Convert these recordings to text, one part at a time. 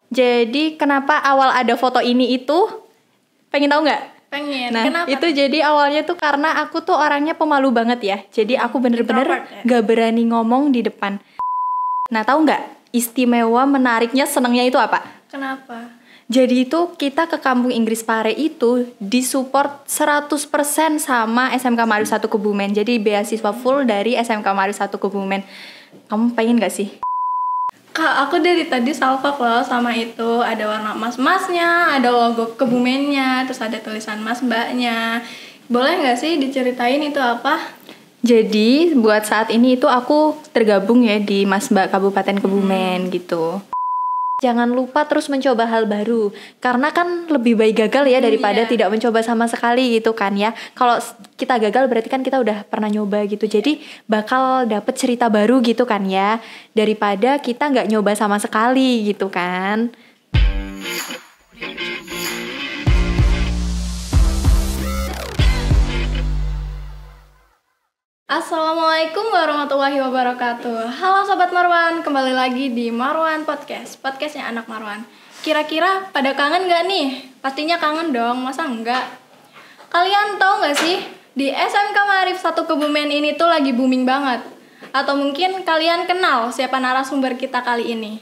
Jadi kenapa awal ada foto ini itu? Pengen tahu nggak? Pengen. Nah, Kenapa? itu jadi awalnya tuh karena aku tuh orangnya pemalu banget ya. Jadi aku bener-bener Introvert ya? gak berani ngomong di depan. Nah, tahu nggak istimewa, menariknya, senangnya itu apa? Kenapa? Jadi itu kita ke kampung Inggris Pare itu disupport 100% sama SMK Ma'arif 1 Kebumen. Jadi beasiswa full dari SMK Ma'arif 1 Kebumen. Kamu pengen gak sih? Kak, aku dari tadi salfok loh sama itu. Ada warna emas-emasnya, ada logo Kebumennya, terus ada tulisan Mas Mbaknya. Boleh nggak sih diceritain itu apa? Jadi buat saat ini itu aku tergabung ya di Mas Mbak Kabupaten Kebumen gitu. Jangan lupa terus mencoba hal baru. Karena kan lebih baik gagal ya daripada Iya. tidak mencoba sama sekali gitu kan ya. Kalau kita gagal berarti kan kita udah pernah nyoba gitu. Jadi bakal dapet cerita baru gitu kan ya. Daripada kita nggak nyoba sama sekali gitu kan. Assalamualaikum warahmatullahi wabarakatuh. Halo Sobat Marwan, kembali lagi di Marwan Podcast, podcastnya anak Marwan. Kira-kira pada kangen gak nih? Pastinya kangen dong, masa enggak? Kalian tahu gak sih, di SMK Ma'arif 1 Kebumen ini tuh lagi booming banget. Atau mungkin kalian kenal siapa narasumber kita kali ini?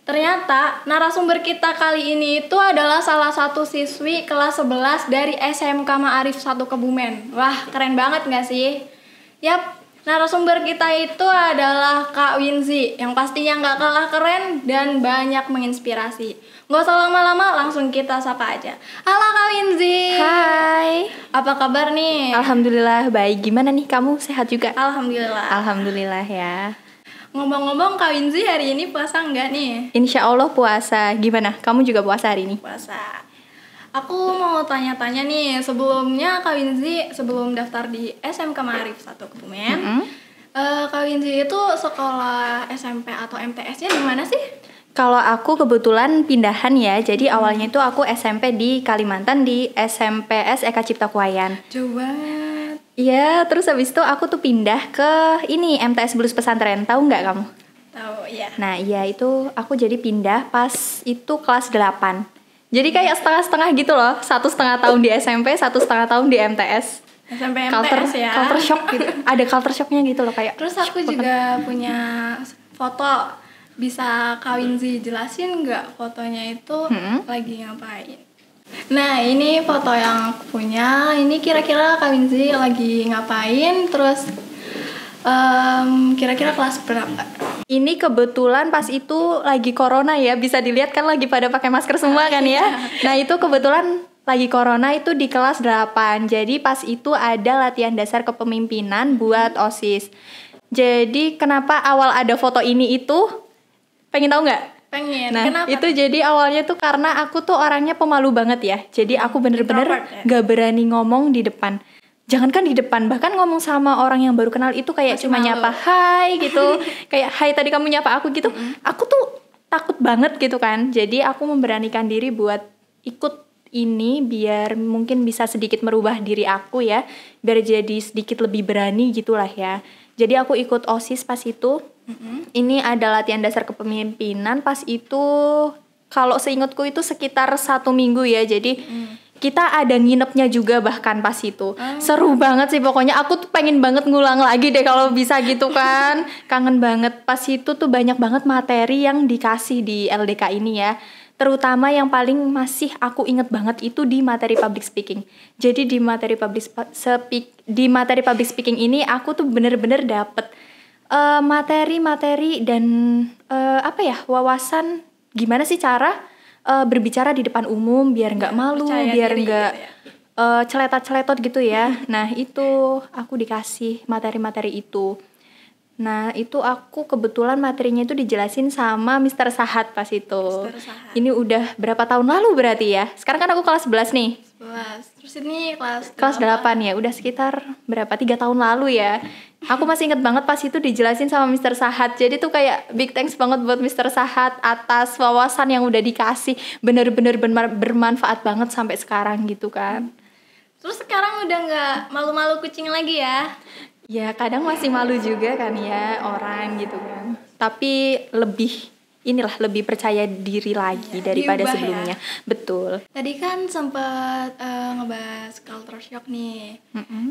Ternyata narasumber kita kali ini itu adalah salah satu siswi kelas 11 dari SMK Ma'arif 1 Kebumen. Wah, keren banget gak sih? Yap, narasumber kita itu adalah Kak Winzi, yang pastinya gak kalah keren dan banyak menginspirasi. Gak usah lama-lama, langsung kita sapa aja. Halo Kak Winzi. Hai. Apa kabar nih? Alhamdulillah baik. Gimana nih kamu, sehat juga? Alhamdulillah. Alhamdulillah ya. Ngomong-ngomong, Kak Winzi hari ini puasa nggak nih? Insya Allah puasa. Gimana? Kamu juga puasa hari ini? Puasa. Aku mau tanya-tanya nih, sebelumnya Kak Winzi sebelum daftar di SMK Ma'arif 1 Kebumen, Kak Winzi itu sekolah SMP atau MTS-nya di mana sih? Kalau aku kebetulan pindahan ya. Jadi awalnya itu aku SMP di Kalimantan di SMPS Eka Cipta Kuayan. Jauh banget. Iya, terus habis itu aku tuh pindah ke ini MTS Bulus Pesantren. Tahu nggak kamu? Tahu ya. Nah, iya itu aku jadi pindah pas itu kelas 8. Jadi kayak setengah-setengah gitu loh. 1,5 tahun di SMP, 1,5 tahun di MTS. SMP MTS ya. Culture shock gitu. Ada culture shocknya gitu loh kayak. Terus aku juga punya foto. Bisa Kak Winzi jelasin nggak fotonya itu lagi ngapain? Nah, ini foto yang aku punya. Ini kira-kira Kak Winzi lagi ngapain? Terus kira-kira kelas berapa? Ini kebetulan pas itu lagi corona ya, bisa dilihat kan lagi pada pakai masker semua kan ya. Nah itu kebetulan lagi corona itu di kelas 8. Jadi pas itu ada latihan dasar kepemimpinan buat OSIS. Jadi kenapa awal ada foto ini itu? Pengen tahu nggak? Pengen. Nah Kenapa? itu jadi awalnya tuh karena aku tuh orangnya pemalu banget ya. Jadi aku bener-bener Introvert ya? gak berani ngomong di depan. Jangankan di depan, bahkan ngomong sama orang yang baru kenal itu kayak Masih cuma malu. nyapa hai gitu. Kayak hai tadi kamu nyapa aku gitu. Aku tuh takut banget gitu kan. Jadi aku memberanikan diri buat ikut ini biar mungkin bisa sedikit merubah diri aku ya. Biar jadi sedikit lebih berani gitulah ya. Jadi aku ikut OSIS pas itu. Ini ada latihan dasar kepemimpinan pas itu. Kalau seingatku itu sekitar 1 minggu ya. Jadi kita ada nginepnya juga bahkan pas itu. Seru banget sih pokoknya. Aku tuh pengen banget ngulang lagi deh kalau bisa gitu kan. Kangen banget. Pas itu tuh banyak banget materi yang dikasih di LDK ini ya. Terutama yang paling masih aku inget banget itu di materi public speaking. Jadi di materi public speaking ini aku tuh bener-bener dapet materi-materi dan wawasan gimana sih cara berbicara di depan umum biar nggak malu, percaya biar diri nggak gitu ya. celetot-celetot gitu ya. Nah itu aku dikasih materi-materi itu. Nah itu aku kebetulan materinya itu dijelasin sama Mr. Sahat pas itu. Mr. Sahat. Ini udah berapa tahun lalu berarti ya? Sekarang kan aku kelas 11 nih. 11. Terus ini kelas 8 ya, udah sekitar berapa 3 tahun lalu ya. Aku masih inget banget pas itu dijelasin sama Mr. Sahat. Jadi tuh kayak big thanks banget buat Mr. Sahat atas wawasan yang udah dikasih. Bener-bener bermanfaat banget sampai sekarang gitu kan. Terus sekarang udah nggak malu-malu kucing lagi ya? Ya kadang masih malu juga kan ya orang gitu kan. Tapi lebih inilah lebih percaya diri lagi daripada diubah sebelumnya. Betul. Tadi kan sempat ngebahas culture shock nih.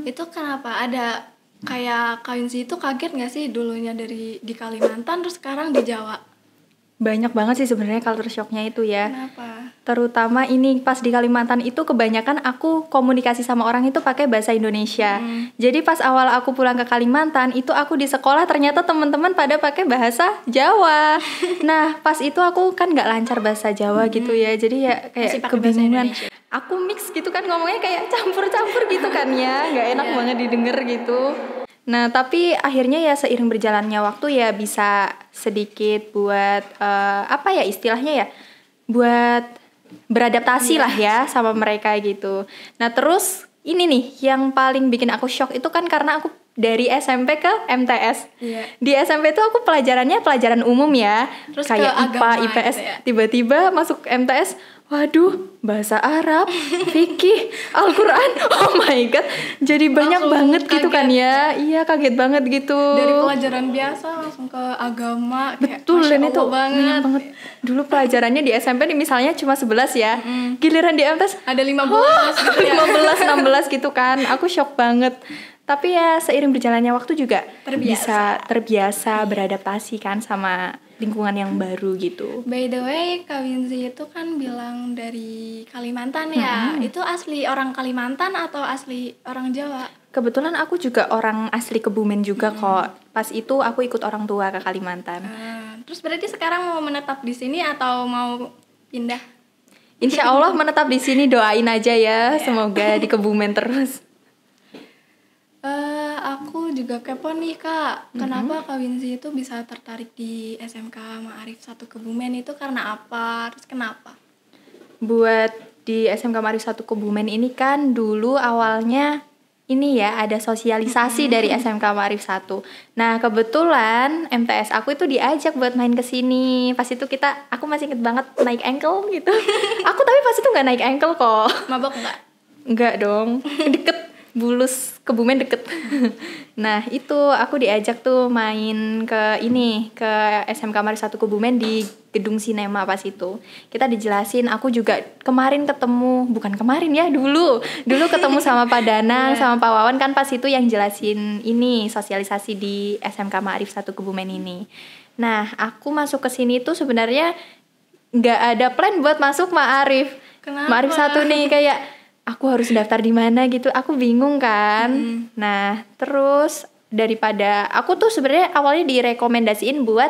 Itu kenapa ada kayak Kak Winsi itu kaget nggak sih dulunya di Kalimantan terus sekarang di Jawa? Banyak banget sih sebenarnya culture shocknya itu ya. Kenapa? Terutama ini pas di Kalimantan itu kebanyakan aku komunikasi sama orang itu pakai bahasa Indonesia. Jadi pas awal aku pulang ke Kalimantan itu aku di sekolah ternyata teman-teman pada pakai bahasa Jawa. Nah pas itu aku kan nggak lancar bahasa Jawa gitu ya. Jadi ya kayak kebingungan. Aku mix gitu kan ngomongnya kayak campur-campur gitu kan ya. Nggak enak banget didengar gitu. Nah tapi akhirnya ya seiring berjalannya waktu ya bisa sedikit buat apa ya istilahnya ya, buat beradaptasi lah ya sama mereka gitu. Nah terus ini nih yang paling bikin aku shock itu kan karena aku dari SMP ke MTS. Di SMP itu aku pelajarannya pelajaran umum ya, terus kayak IPA, IPS. Gitu ya? Tiba-tiba masuk MTS, waduh, bahasa Arab, fikih, Al-Quran, oh my god, jadi banyak langsung banget gitu kan kaget. ya. Iya kaget banget gitu. Dari pelajaran biasa langsung ke agama. Betul, dan itu banyak banget. Dulu pelajarannya di SMP nih misalnya cuma 11 ya. Giliran di MTS ada 15 gitu ya. 15, 16 gitu kan. Aku shock banget. Tapi ya seiring berjalannya waktu juga bisa terbiasa beradaptasi kan sama lingkungan yang baru gitu. By the way, Kak Winsi itu kan bilang dari Kalimantan ya. Itu asli orang Kalimantan atau asli orang Jawa? Kebetulan aku juga orang asli Kebumen juga kok. Pas itu aku ikut orang tua ke Kalimantan. Terus berarti sekarang mau menetap di sini atau mau pindah? Insya Allah menetap di sini, doain aja ya. Semoga di Kebumen terus. Aku juga kepo nih Kak, kenapa Kak Winsi itu bisa tertarik di SMK Ma'arif 1 Kebumen itu karena apa? Terus kenapa? Buat di SMK Ma'arif 1 Kebumen ini kan dulu awalnya ini ya ada sosialisasi dari SMK Ma'arif 1. Nah kebetulan MTS aku itu diajak buat main ke sini. Pas itu aku masih inget banget naik ankle gitu. Aku tapi pas itu nggak naik ankle kok. Mabok nggak? Nggak dong, deket. Bulus Kebumen deket. Nah itu aku diajak tuh main ke SMK Ma'arif 1 Kebumen di gedung sinema. Pas itu kita dijelasin, aku juga dulu ketemu sama Pak Danang sama Pak Wawan kan pas itu yang jelasin ini sosialisasi di SMK Ma'arif 1 Kebumen ini. Nah aku masuk ke sini tuh sebenarnya nggak ada plan buat masuk Ma'arif. Ma'arif 1 nih kayak aku harus daftar di mana gitu, aku bingung kan. Nah terus daripada aku tuh sebenarnya awalnya direkomendasiin buat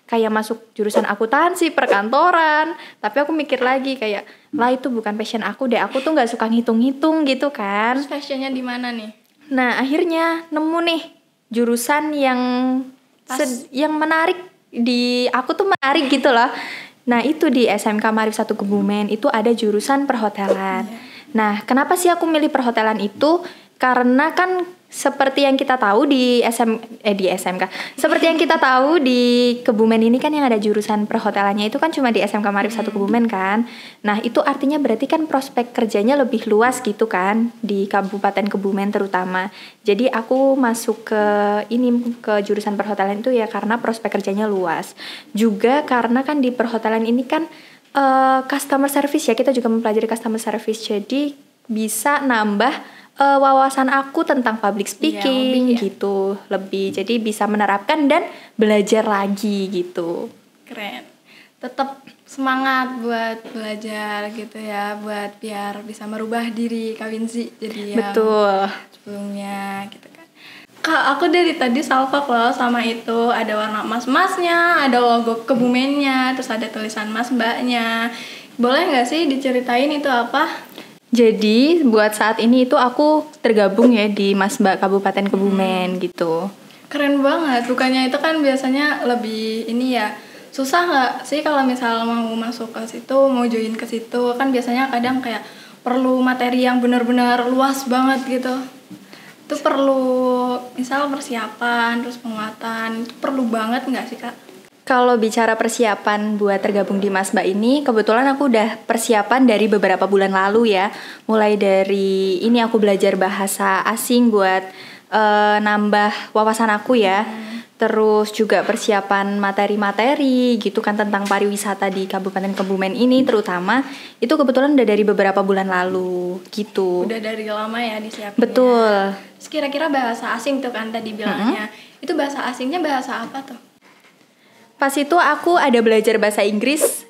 kayak masuk jurusan akuntansi perkantoran, tapi aku mikir lagi kayak lah itu bukan passion aku deh, aku tuh nggak suka ngitung-ngitung gitu kan. Terus passionnya di mana nih? Nah akhirnya nemu nih jurusan yang menarik di aku tuh menarik gitu loh. Nah itu di SMK Ma'arif 1 Kebumen itu ada jurusan perhotelan. Nah, kenapa sih aku milih perhotelan itu? Karena kan seperti yang kita tahu di SMK. Seperti yang kita tahu di Kebumen ini kan yang ada jurusan perhotelannya itu kan cuma di SMK Ma'arif 1 Kebumen kan. Nah, itu artinya berarti kan prospek kerjanya lebih luas gitu kan di Kabupaten Kebumen terutama. Jadi aku masuk ke jurusan perhotelan itu ya karena prospek kerjanya luas. Juga karena kan di perhotelan ini kan customer service ya, kita juga mempelajari customer service, jadi bisa nambah wawasan aku tentang public speaking gitu lebih, jadi bisa menerapkan dan belajar lagi gitu. Keren, tetap semangat buat belajar gitu ya, buat biar bisa merubah diri Kak Winsi jadi betul sebelumnya gitu kan. Kak, aku dari tadi salfok loh sama itu, ada warna emas-emasnya, ada logo Kebumennya, terus ada tulisan Mas Mbaknya. Boleh nggak sih diceritain itu apa? Jadi buat saat ini itu aku tergabung ya di Mas Mbak Kabupaten Kebumen gitu. Keren banget, bukannya itu kan biasanya lebih ini ya, susah nggak sih kalau misal mau masuk ke situ, mau join ke situ, kan biasanya kadang kayak perlu materi yang benar-benar luas banget gitu. Itu perlu misal persiapan, terus penguatan, itu perlu banget nggak sih Kak? Kalau bicara persiapan buat tergabung di Mas Mbak ini, kebetulan aku udah persiapan dari beberapa bulan lalu ya. Mulai dari ini aku belajar bahasa asing buat nambah wawasan aku ya. Terus juga persiapan materi-materi gitu kan tentang pariwisata di Kabupaten Kebumen ini terutama itu kebetulan udah dari beberapa bulan lalu gitu. Udah dari lama ya disiapin. Betul. Terus kira-kira bahasa asing tuh kan tadi bilangnya. Itu bahasa asingnya bahasa apa tuh? Pas itu aku ada belajar bahasa Inggris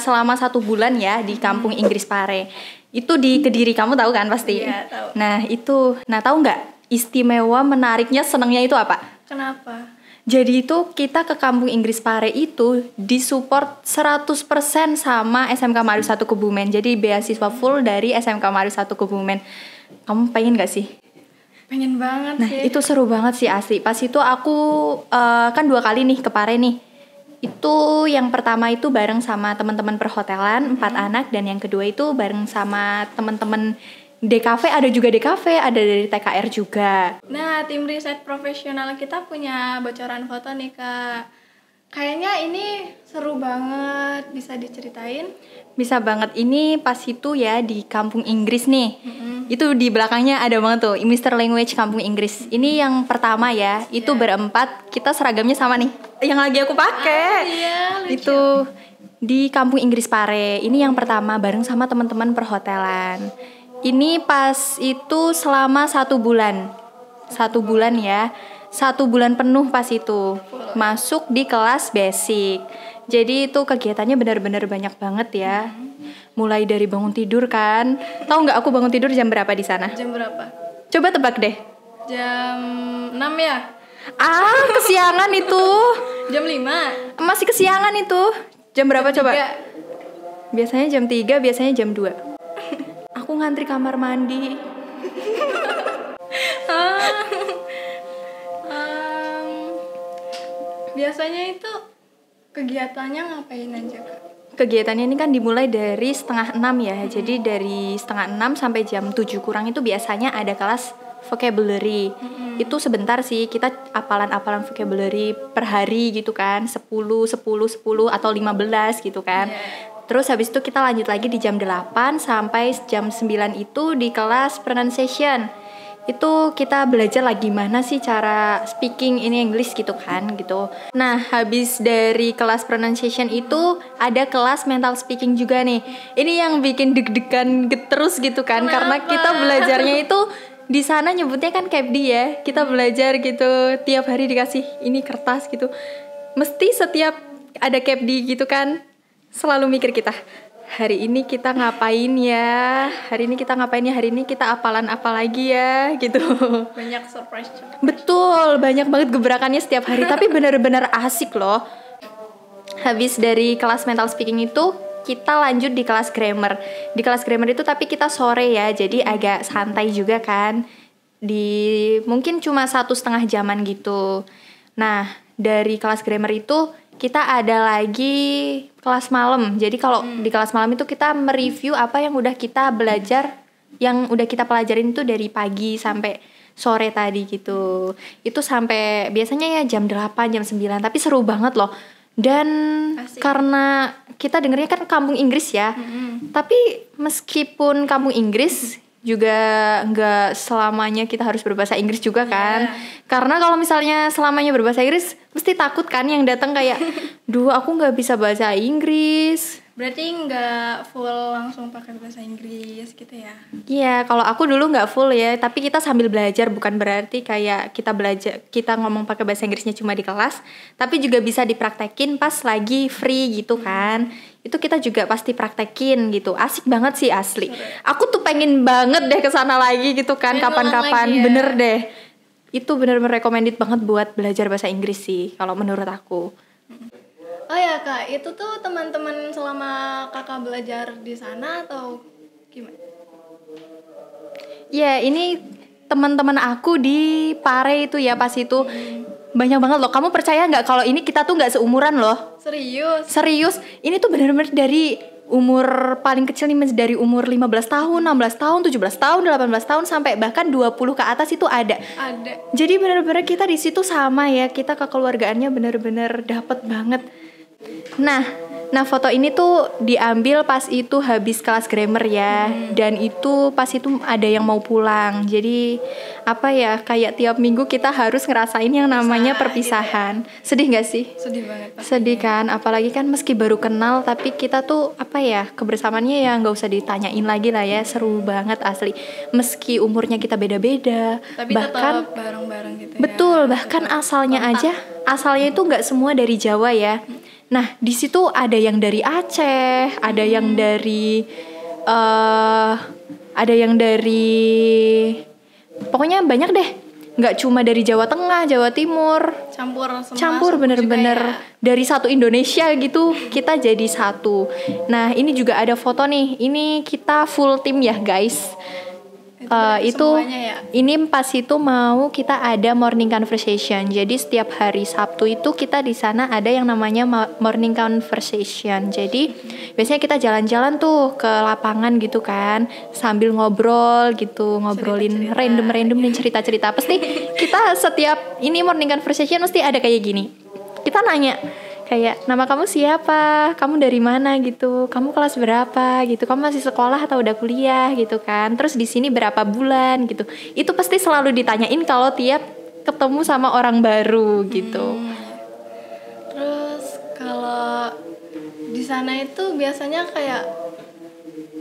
selama 1 bulan ya di Kampung Inggris Pare. Itu di Kediri, kamu tahu kan pasti? Iya, tahu. Nah tahu nggak istimewa menariknya senangnya itu apa? Kenapa? Jadi itu kita ke Kampung Inggris Pare itu disupport 100% sama SMK Mario 1 Kebumen. Jadi beasiswa full dari SMK Mario 1 Kebumen. Kamu pengen gak sih? Pengen banget sih. Nah itu seru banget sih asli. Pas itu aku kan 2 kali nih ke Pare nih. Itu yang pertama itu bareng sama teman-teman perhotelan 4 anak. Dan yang kedua itu bareng sama teman-teman DKV, ada juga DKV, ada dari TKR juga. Nah, tim riset profesional kita punya bocoran foto nih, Kak. Kayaknya ini seru banget, bisa diceritain? Bisa banget, ini pas itu ya di Kampung Inggris nih. Itu di belakangnya ada banget tuh, Mr. Language Kampung Inggris. Ini yang pertama ya, itu berempat, kita seragamnya sama nih. Yang lagi aku pakai. Iya, lucu. Itu di Kampung Inggris Pare. Ini yang pertama bareng sama teman-teman perhotelan. Ini pas itu selama 1 bulan. 1 bulan ya. 1 bulan penuh pas itu. Masuk di kelas basic. Jadi itu kegiatannya benar-benar banyak banget ya. Mulai dari bangun tidur kan. Tahu nggak aku bangun tidur jam berapa di sana? Jam berapa? Coba tebak deh. Jam 6 ya? Kesiangan itu. Jam 5? Masih kesiangan itu. Jam berapa coba? 3. Biasanya jam 3, biasanya jam 2. Aku ngantri kamar mandi. Biasanya itu kegiatannya ngapain aja, Kak? Kegiatannya ini kan dimulai dari 5:30 ya. Jadi dari 5:30 sampai jam 7 kurang itu biasanya ada kelas vocabulary. Itu sebentar sih, kita apalan-apalan vocabulary per hari gitu kan. 10 atau 15 gitu kan. Terus habis itu kita lanjut lagi di jam 8 sampai jam 9 itu di kelas pronunciation. Itu kita belajar lagi gimana sih cara speaking in English gitu kan gitu. Nah habis dari kelas pronunciation itu ada kelas mental speaking juga nih. Ini yang bikin deg-degan terus gitu kan. Kenapa? Karena kita belajarnya itu di sana nyebutnya kan CAPD ya. Kita belajar gitu tiap hari dikasih ini kertas gitu. Mesti setiap ada CAPD gitu kan selalu mikir kita, hari ini kita ngapain ya, hari ini kita apalan apa lagi ya gitu. Banyak surprise. Betul, banyak banget gebrakannya setiap hari. Tapi benar-benar asik loh. Habis dari kelas mental speaking itu kita lanjut di kelas grammar. Di kelas grammar itu tapi kita sore ya, jadi agak santai juga kan. Mungkin cuma 1,5 jaman gitu. Nah dari kelas grammar itu kita ada lagi kelas malam. Jadi kalau di kelas malam itu kita mereview apa yang udah kita belajar, yang udah kita pelajarin itu dari pagi sampai sore tadi gitu. Itu sampai biasanya ya jam 8, jam 9. Tapi seru banget loh. Dan asik. Karena kita dengernya kan Kampung Inggris ya. Tapi meskipun Kampung Inggris juga nggak selamanya kita harus berbahasa Inggris juga kan. Karena kalau misalnya selamanya berbahasa Inggris mesti takut kan yang datang kayak duh aku nggak bisa bahasa Inggris. Berarti nggak full langsung pakai bahasa Inggris gitu ya? Iya, kalau aku dulu nggak full ya, tapi kita sambil belajar, bukan berarti kayak kita ngomong pakai bahasa Inggrisnya cuma di kelas, tapi juga bisa dipraktekin pas lagi free gitu kan. Itu kita juga pasti praktekin gitu. Asik banget sih asli. Aku tuh pengen banget deh kesana lagi gitu kan, kapan-kapan. Ya? Bener deh. Itu bener-bener recommended banget buat belajar bahasa Inggris sih kalau menurut aku. Oh ya Kak, itu tuh teman-teman selama Kakak belajar di sana atau gimana? Ya ini teman-teman aku di Pare itu ya pas itu banyak banget loh. Kamu percaya nggak kalau ini kita tuh nggak seumuran loh? Serius, ini tuh benar-benar dari umur paling kecil nih, dari umur 15 tahun, 16 tahun, 17 tahun, 18 tahun sampai bahkan 20 ke atas itu ada. Jadi benar-benar kita di situ sama ya, kita kekeluargaannya benar-benar dapet banget. Nah, Nah foto ini tuh diambil pas itu habis kelas grammar ya. Dan itu pas itu ada yang mau pulang. Jadi apa ya, kayak tiap minggu kita harus ngerasain yang namanya perpisahan. Gitu ya? Sedih gak sih? Sedih banget pastinya. Sedih kan, apalagi kan meski baru kenal tapi kita tuh apa ya, kebersamaannya ya gak usah ditanyain lagi lah ya. Seru banget asli. Meski umurnya kita beda-beda, tapi bahkan tetap bareng-bareng gitu. Betul, ya, bahkan asalnya itu nggak semua dari Jawa ya. Nah, di situ ada yang dari Aceh, ada yang dari pokoknya banyak deh. Nggak cuma dari Jawa Tengah, Jawa Timur. Campur bener-bener ya. Dari satu Indonesia gitu, kita jadi satu. Nah, ini juga ada foto nih. Ini kita full tim ya, guys. Ya? Ini pas itu mau kita ada morning conversation. Jadi setiap hari Sabtu itu kita di sana ada yang namanya morning conversation. Jadi biasanya kita jalan-jalan tuh ke lapangan gitu kan, sambil ngobrol gitu, ngobrolin random dan cerita-cerita. Pasti kita setiap ini morning conversation mesti ada kayak gini. Kita nanya kayak, nama kamu siapa? Kamu dari mana gitu? Kamu kelas berapa gitu? Kamu masih sekolah atau udah kuliah gitu kan? Terus di sini berapa bulan gitu? Itu pasti selalu ditanyain kalau tiap ketemu sama orang baru gitu. Terus kalau di sana itu biasanya kayak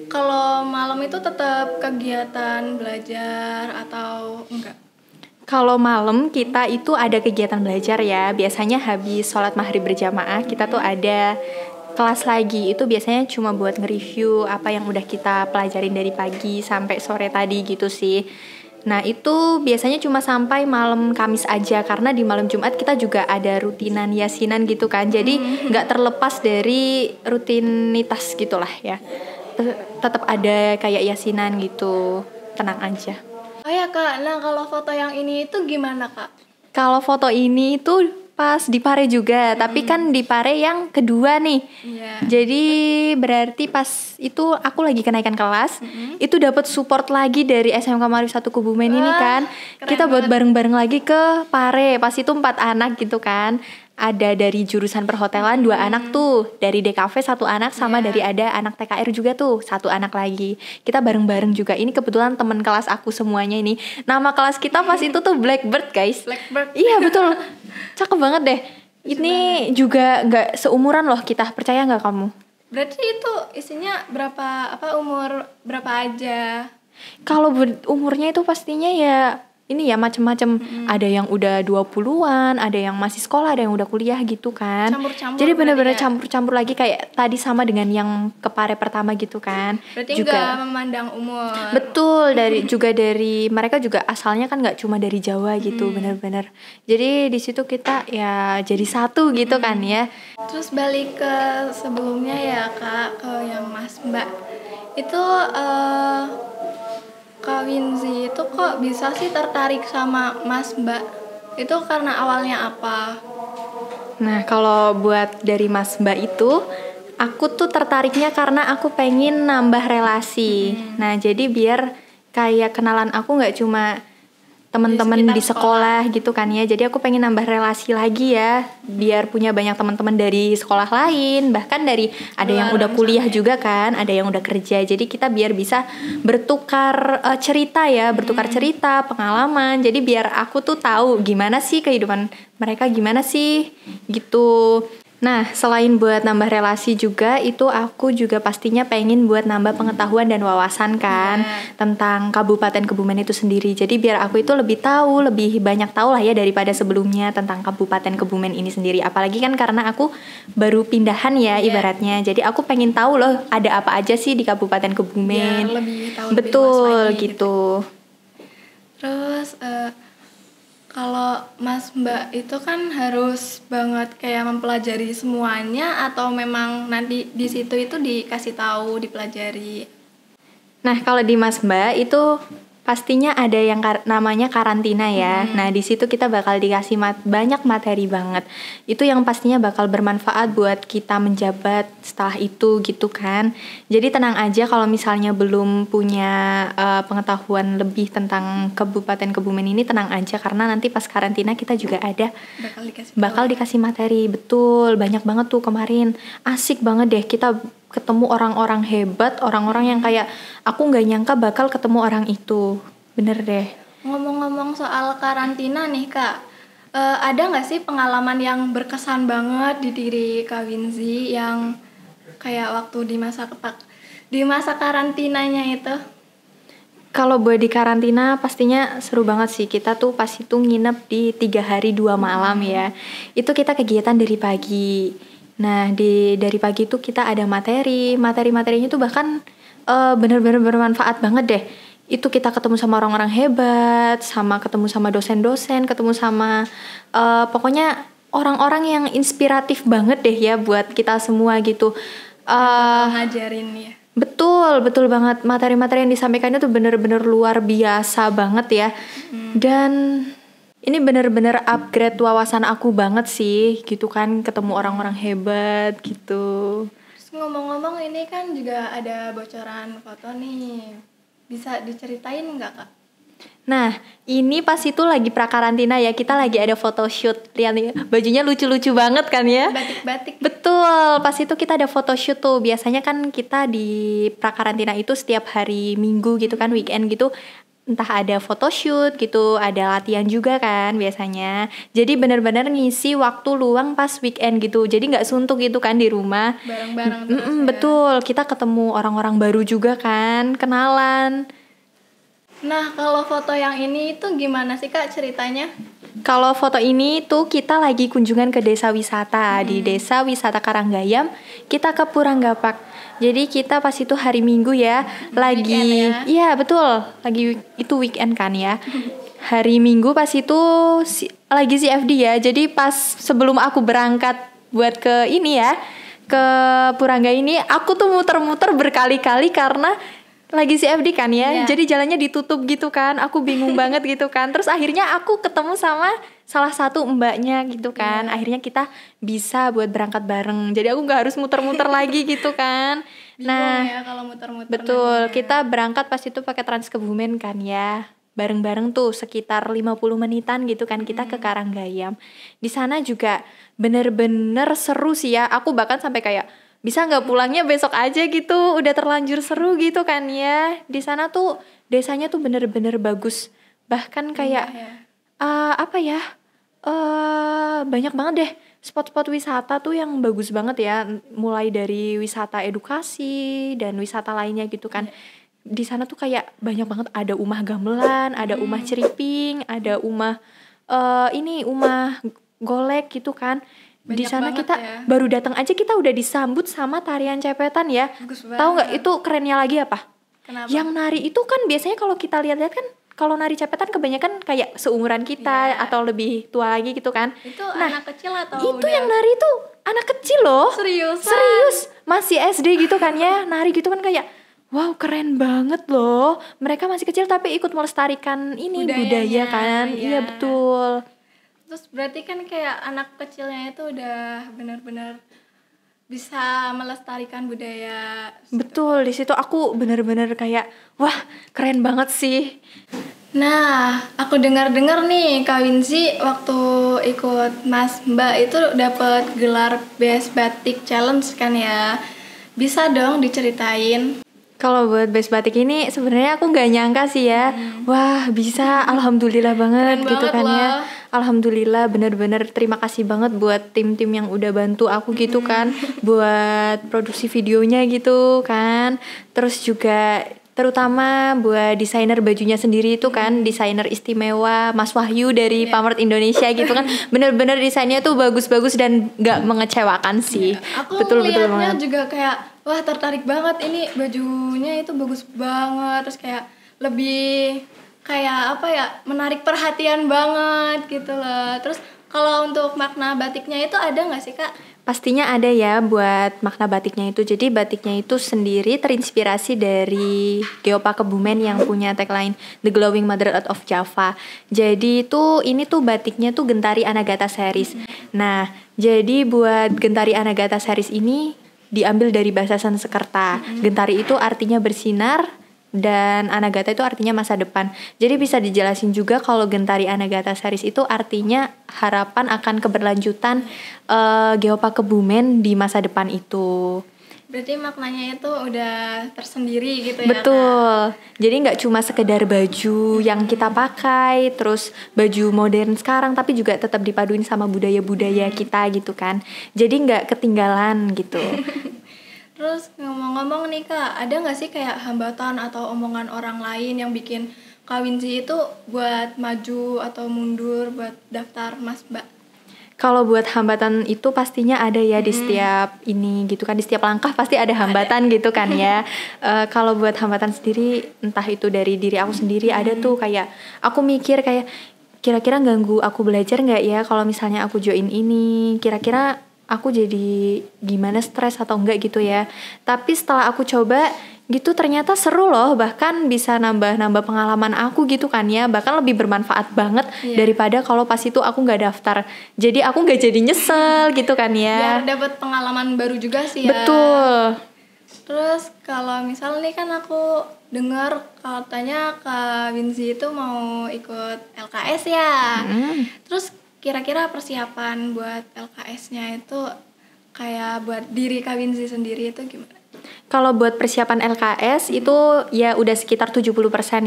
kalau malam itu tetap kegiatan belajar atau enggak? Kalau malam kita itu ada kegiatan belajar ya. Biasanya habis sholat maghrib berjamaah kita tuh ada kelas lagi. Itu biasanya cuma buat nge-review apa yang udah kita pelajarin dari pagi sampai sore tadi gitu sih. Nah itu biasanya cuma sampai malam Kamis aja. Karena di malam Jumat kita juga ada rutinan yasinan gitu kan. Jadi gak terlepas dari rutinitas gitulah ya. Tetap ada kayak yasinan gitu. Tenang aja. Oh ya Kak, nah kalau foto yang ini itu gimana Kak? Kalau foto ini itu pas di Pare juga, tapi kan di Pare yang kedua nih. Jadi berarti pas itu aku lagi kenaikan kelas, itu dapat support lagi dari SMK Marif 1 Kebumen ini kan. Kita buat bareng-bareng lagi ke Pare, pas itu 4 anak gitu kan. Ada dari jurusan perhotelan 2 anak tuh, dari DKV 1 anak sama dari ada anak TKR juga tuh 1 anak lagi. Kita bareng-bareng juga. Ini kebetulan teman kelas aku semuanya ini. Nama kelas kita pas itu tuh Blackbird guys. Blackbird. Iya betul. Cakep banget deh. Ini juga nggak seumuran loh kita. Percaya nggak kamu? Berarti itu isinya umur berapa aja? Kalau umurnya itu pastinya ya ini ya macam-macam. Ada yang udah 20-an, ada yang masih sekolah, ada yang udah kuliah gitu kan. Campur-campur. Jadi benar-benar campur-campur lagi kayak tadi sama dengan yang ke Pare pertama gitu kan. Berarti juga nggak memandang umur. Betul, dari mereka juga asalnya kan nggak cuma dari Jawa gitu, benar-benar. Jadi di situ kita ya jadi satu gitu kan ya. Terus balik ke sebelumnya ya Kak, ke yang Mas Mbak. Itu Kak Winzy itu kok bisa sih tertarik sama Mas Mbak? Itu karena awalnya apa? Nah kalau buat dari Mas Mbak itu, aku tuh tertariknya karena aku pengen nambah relasi. Nah jadi biar kayak kenalan aku gak cuma teman-teman di sekolah gitu kan ya. Jadi aku pengen nambah relasi lagi ya, biar punya banyak teman-teman dari sekolah lain, bahkan dari ada yang udah kuliah juga kan, ada yang udah kerja. Jadi kita biar bisa bertukar cerita ya, bertukar cerita, pengalaman. Jadi biar aku tuh tahu gimana sih kehidupan mereka, gimana sih gitu. Nah, selain buat nambah relasi juga, itu aku juga pastinya pengen buat nambah pengetahuan dan wawasan kan tentang Kabupaten Kebumen itu sendiri. Jadi biar aku itu lebih banyak tahu lah ya daripada sebelumnya tentang Kabupaten Kebumen ini sendiri. Apalagi kan karena aku baru pindahan ya ibaratnya. Jadi aku pengen tahu loh ada apa aja sih di Kabupaten Kebumen. Ya, lebih tahu betul lebih gitu. Terus kalau Mas Mbak itu kan harus banget kayak mempelajari semuanya atau memang nanti di situ itu dikasih tahu, dipelajari? Nah, kalau di Mas Mbak itu pastinya ada yang namanya karantina ya. Nah, di situ kita bakal dikasih banyak materi banget. Itu yang pastinya bakal bermanfaat buat kita menjabat setelah itu gitu kan. Jadi tenang aja kalau misalnya belum punya pengetahuan lebih tentang Kabupaten Kebumen ini, tenang aja karena nanti pas karantina kita juga ada bakal dikasih materi. Betul, banyak banget tuh kemarin. Asik banget deh kita ketemu orang-orang hebat, orang-orang yang kayak aku nggak nyangka bakal ketemu orang itu. Bener deh. Ngomong-ngomong soal karantina nih Kak, ada nggak sih pengalaman yang berkesan banget di diri Kak Winzy yang kayak waktu di masa karantinanya itu? Kalau buat di karantina pastinya seru banget sih. Kita tuh pas itu nginep di 3 hari 2 malam ya. Itu kita kegiatan dari pagi. Nah, dari pagi itu kita ada materi-materinya tuh bahkan benar-benar bermanfaat banget deh. Itu kita ketemu sama orang-orang hebat, sama ketemu sama dosen-dosen, ketemu sama pokoknya orang-orang yang inspiratif banget deh ya buat kita semua gitu. Ngajarin ya. Betul banget. Materi-materi yang disampaikannya tuh benar-benar luar biasa banget ya. Dan ini benar-benar upgrade wawasan aku banget sih, gitu kan, ketemu orang-orang hebat gitu. Terus ngomong-ngomong ini kan juga ada bocoran foto nih, bisa diceritain nggak Kak? Nah, ini pas itu lagi prakarantina ya, kita lagi ada photoshoot. Lihat nih, bajunya lucu-lucu banget kan ya? Batik-batik. Betul, pas itu kita ada photoshoot tuh. Biasanya kan kita di prakarantina itu setiap hari Minggu gitu kan, weekend gitu. Entah ada photoshoot gitu, ada latihan juga kan biasanya. Jadi benar-benar ngisi waktu luang pas weekend gitu. Jadi nggak suntuk gitu kan di rumah. Bareng-bareng terus ya. Betul, kita ketemu orang-orang baru juga kan, kenalan. Nah, kalau foto yang ini itu gimana sih Kak ceritanya? Kalau foto ini tuh kita lagi kunjungan ke desa wisata. Di desa wisata Karanggayam, kita ke Puranggapak. Jadi kita pas itu hari Minggu ya, lagi weekend ya? Iya betul, lagi itu weekend kan ya. Hari Minggu pas itu lagi CFD ya. Jadi pas sebelum aku berangkat buat ke ini ya, ke Purangga ini, aku tuh muter-muter berkali-kali karena lagi CFD kan ya, jadi jalannya ditutup gitu kan, aku bingung banget gitu kan. Terus akhirnya aku ketemu sama salah satu mbaknya gitu kan, akhirnya kita bisa buat berangkat bareng. Jadi aku nggak harus muter-muter lagi gitu kan. Bingung ya kalau muter-muter. Betul, kita berangkat pas itu pakai Trans Kebumen kan ya, bareng-bareng tuh sekitar 50 menitan gitu kan kita ke Karanggayam. Di sana juga bener-bener seru sih ya, aku bahkan sampai kayak bisa nggak pulangnya besok aja gitu, udah terlanjur seru gitu kan ya. Di sana tuh desanya tuh bener-bener bagus, bahkan kayak banyak banget deh spot-spot wisata tuh yang bagus banget ya, mulai dari wisata edukasi dan wisata lainnya gitu kan. Di sana tuh kayak banyak banget, ada umah gamelan, ada umah ceriping, ada umah umah golek gitu kan. Di sana kita baru datang aja kita udah disambut sama tarian cepetan ya. Tahu nggak itu kerennya lagi apa? Kenapa? Yang nari itu kan biasanya kalau kita lihat-lihat kan, kalau nari cepetan kebanyakan kayak seumuran kita atau lebih tua lagi gitu kan. Itu anak kecil atau itu yang nari itu anak kecil loh. Serius, masih SD gitu kan ya, nari gitu kan kayak wow, keren banget loh. Mereka masih kecil tapi ikut melestarikan ini budaya kan. Iya betul. Terus berarti kan kayak anak kecilnya itu udah benar-benar bisa melestarikan budaya. Betul, di situ aku benar-benar kayak wah, keren banget sih. Nah, aku dengar-dengar nih Kak Winzy waktu ikut Mas Mbak itu dapat gelar Best Batik Challenge kan ya. Bisa dong diceritain? Kalau buat Best Batik ini sebenarnya aku nggak nyangka sih ya. Wah, bisa, alhamdulillah banget. Keren gitu banget kan loh. Ya. Alhamdulillah, benar-benar terima kasih banget buat tim-tim yang udah bantu aku gitu kan, buat produksi videonya gitu kan. Terus juga terutama buat desainer bajunya sendiri itu kan, desainer istimewa Mas Wahyu dari Pamert Indonesia gitu kan. Bener-bener desainnya tuh bagus-bagus dan nggak mengecewakan sih. Aku lihatnya juga kayak wah, tertarik banget, ini bajunya itu bagus banget, terus kayak lebih kayak apa ya, menarik perhatian banget gitu loh. Terus kalau untuk makna batiknya itu ada nggak sih Kak? Pastinya ada ya buat makna batiknya itu. Jadi batiknya itu sendiri terinspirasi dari Geopa Kebumen yang punya tagline The Glowing Mother Earth of Java. Jadi ini tuh batiknya tuh Gentari Anagata series. Nah, jadi buat Gentari Anagata series ini diambil dari bahasa Sanskerta. Gentari itu artinya bersinar dan Anagata itu artinya masa depan. Jadi bisa dijelasin juga kalau Gentari Anagata series itu artinya harapan akan keberlanjutan Geopa Kebumen di masa depan itu. Berarti maknanya itu udah tersendiri gitu ya. Betul. Jadi nggak cuma sekedar baju yang kita pakai, terus baju modern sekarang, tapi juga tetap dipaduin sama budaya-budaya kita gitu kan. Jadi nggak ketinggalan gitu. Terus ngomong-ngomong nih Kak, ada nggak sih kayak hambatan atau omongan orang lain yang bikin Kak Winzy itu buat maju atau mundur buat daftar Masba? Kalau buat hambatan itu pastinya ada ya di setiap ini gitu kan, di setiap langkah pasti ada hambatan gitu kan ya. Kalau buat hambatan sendiri, entah itu dari diri aku sendiri, ada tuh kayak aku mikir kayak kira-kira ganggu aku belajar nggak ya kalau misalnya aku join ini, kira-kira aku jadi gimana, stres atau enggak gitu ya. Tapi setelah aku coba gitu ternyata seru loh, bahkan bisa nambah pengalaman aku gitu kan ya, bahkan lebih bermanfaat banget daripada kalau pas itu aku nggak daftar. Jadi aku nggak jadi nyesel gitu kan ya. Biar dapat pengalaman baru juga sih ya. Betul. Terus kalau misal nih kan aku dengar katanya Kak Winzy itu mau ikut LKS ya. Terus kira-kira persiapan buat LKS-nya itu kayak buat diri Kak Winzy sendiri itu gimana? Kalau buat persiapan LKS itu ya udah sekitar 70%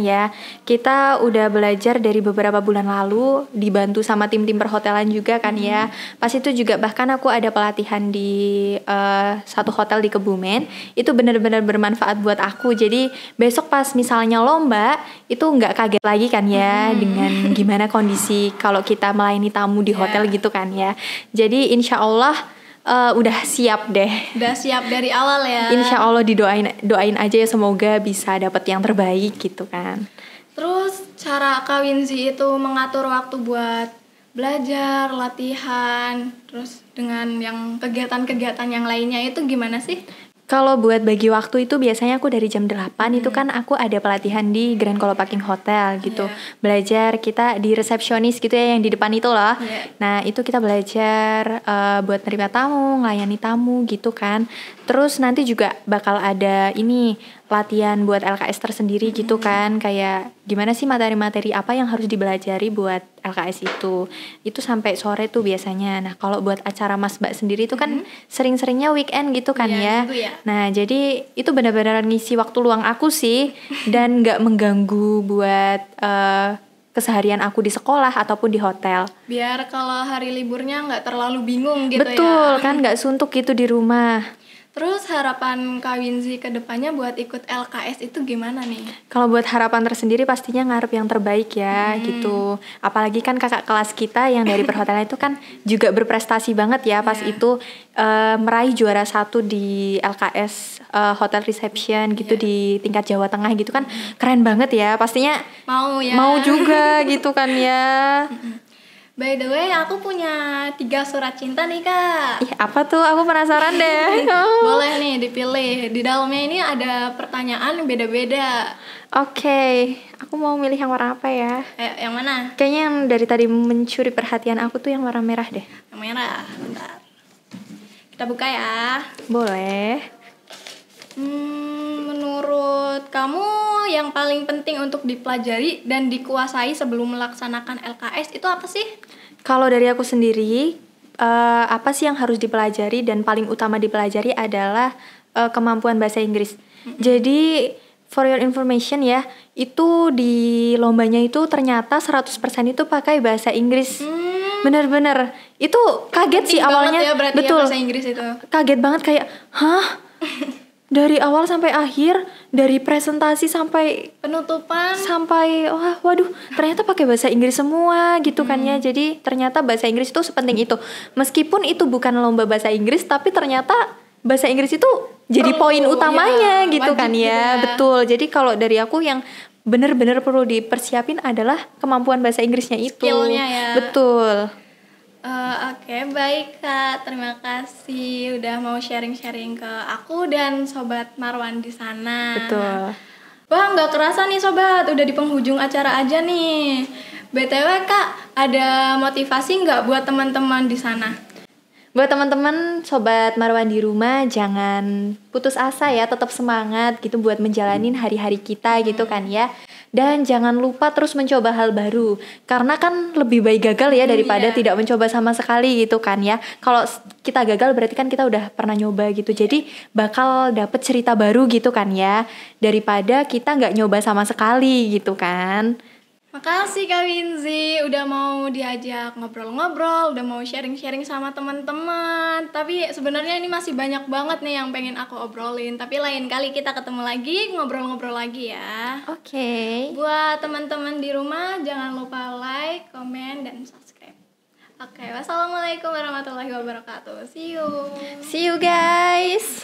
ya. Kita udah belajar dari beberapa bulan lalu, dibantu sama tim-tim perhotelan juga kan ya. Pas itu juga bahkan aku ada pelatihan di satu hotel di Kebumen. Itu benar-benar bermanfaat buat aku. Jadi besok pas misalnya lomba, itu nggak kaget lagi kan ya dengan gimana kondisi kalau kita melayani tamu di hotel gitu kan ya. Jadi insya Allah udah siap deh. Udah siap dari awal ya. Insya Allah doain aja ya, semoga bisa dapat yang terbaik gitu kan. Terus cara Kak Winzy itu mengatur waktu buat belajar, latihan, terus dengan yang kegiatan-kegiatan yang lainnya itu gimana sih? Kalau buat bagi waktu itu biasanya aku dari jam 8 itu kan aku ada pelatihan di Grand Kolopaking Hotel gitu. Belajar kita di resepsionis gitu ya, yang di depan itu loh. Nah itu kita belajar buat nerima tamu, ngelayani tamu gitu kan. Terus nanti juga bakal ada ini latihan buat LKS tersendiri gitu kan. Kayak gimana sih materi-materi apa yang harus dibelajari buat LKS itu. Itu sampai sore tuh biasanya. Nah kalau buat acara Masba sendiri itu kan sering-seringnya weekend gitu kan ya. Nah jadi itu benar-benar ngisi waktu luang aku sih. Dan gak mengganggu buat keseharian aku di sekolah ataupun di hotel. Biar kalau hari liburnya gak terlalu bingung gitu. Betul, kan gak suntuk gitu di rumah. Terus harapan Kak Winzy ke depannya buat ikut LKS itu gimana nih? Kalau buat harapan tersendiri pastinya ngarep yang terbaik ya gitu. Apalagi kan kakak kelas kita yang dari perhotelan itu kan juga berprestasi banget ya pas itu meraih juara 1 di LKS Hotel Reception gitu di tingkat Jawa Tengah gitu kan. Keren banget ya, pastinya mau ya. Mau juga gitu kan ya. By the way, aku punya 3 surat cinta nih Kak. Ih, apa tuh? Aku penasaran deh. Boleh nih dipilih. Di dalamnya ini ada pertanyaan yang beda-beda. Oke, aku mau milih yang warna apa ya? Yang mana? Kayaknya yang dari tadi mencuri perhatian aku tuh yang warna merah deh. Yang merah, bentar. Kita buka ya. Boleh. Menurut kamu yang paling penting untuk dipelajari dan dikuasai sebelum melaksanakan LKS itu apa sih? Kalau dari aku sendiri, apa sih yang harus dipelajari dan paling utama dipelajari adalah kemampuan bahasa Inggris. Jadi for your information ya, itu di lombanya itu ternyata 100% itu pakai bahasa Inggris. Bener-bener. Itu kaget sih awalnya. Ya, betul. Ya, bahasa Inggris itu. Kaget banget kayak, hah? Dari awal sampai akhir, dari presentasi sampai penutupan, sampai waduh, ternyata pakai bahasa Inggris semua gitu kan ya. Jadi ternyata bahasa Inggris itu sepenting itu. Meskipun itu bukan lomba bahasa Inggris, tapi ternyata bahasa Inggris itu jadi poin utamanya gitu kan ya. Betul. Jadi kalau dari aku yang benar-benar perlu dipersiapin adalah kemampuan bahasa Inggrisnya itu. Skillnya ya. Betul. Oke, baik Kak. Terima kasih udah mau sharing-sharing ke aku dan Sobat Marwan di sana. Betul. Wah, nggak kerasa nih Sobat, udah di penghujung acara aja nih. BTW Kak, ada motivasi nggak buat teman-teman di sana? Buat teman-teman Sobat Marwan di rumah, jangan putus asa ya, tetap semangat gitu buat menjalanin hari-hari kita gitu kan ya. Dan jangan lupa terus mencoba hal baru, karena kan lebih baik gagal ya daripada tidak mencoba sama sekali gitu kan ya. Kalau kita gagal berarti kan kita udah pernah nyoba gitu, jadi bakal dapet cerita baru gitu kan ya, daripada kita nggak nyoba sama sekali gitu kan. Makasih Kak Winzi, udah mau diajak ngobrol-ngobrol, udah mau sharing-sharing sama teman-teman. Tapi sebenarnya ini masih banyak banget nih yang pengen aku obrolin. Tapi lain kali kita ketemu lagi, ngobrol-ngobrol lagi ya. Oke. Buat teman-teman di rumah, jangan lupa like, komen, dan subscribe. Oke, wassalamualaikum warahmatullahi wabarakatuh. See you. See you guys.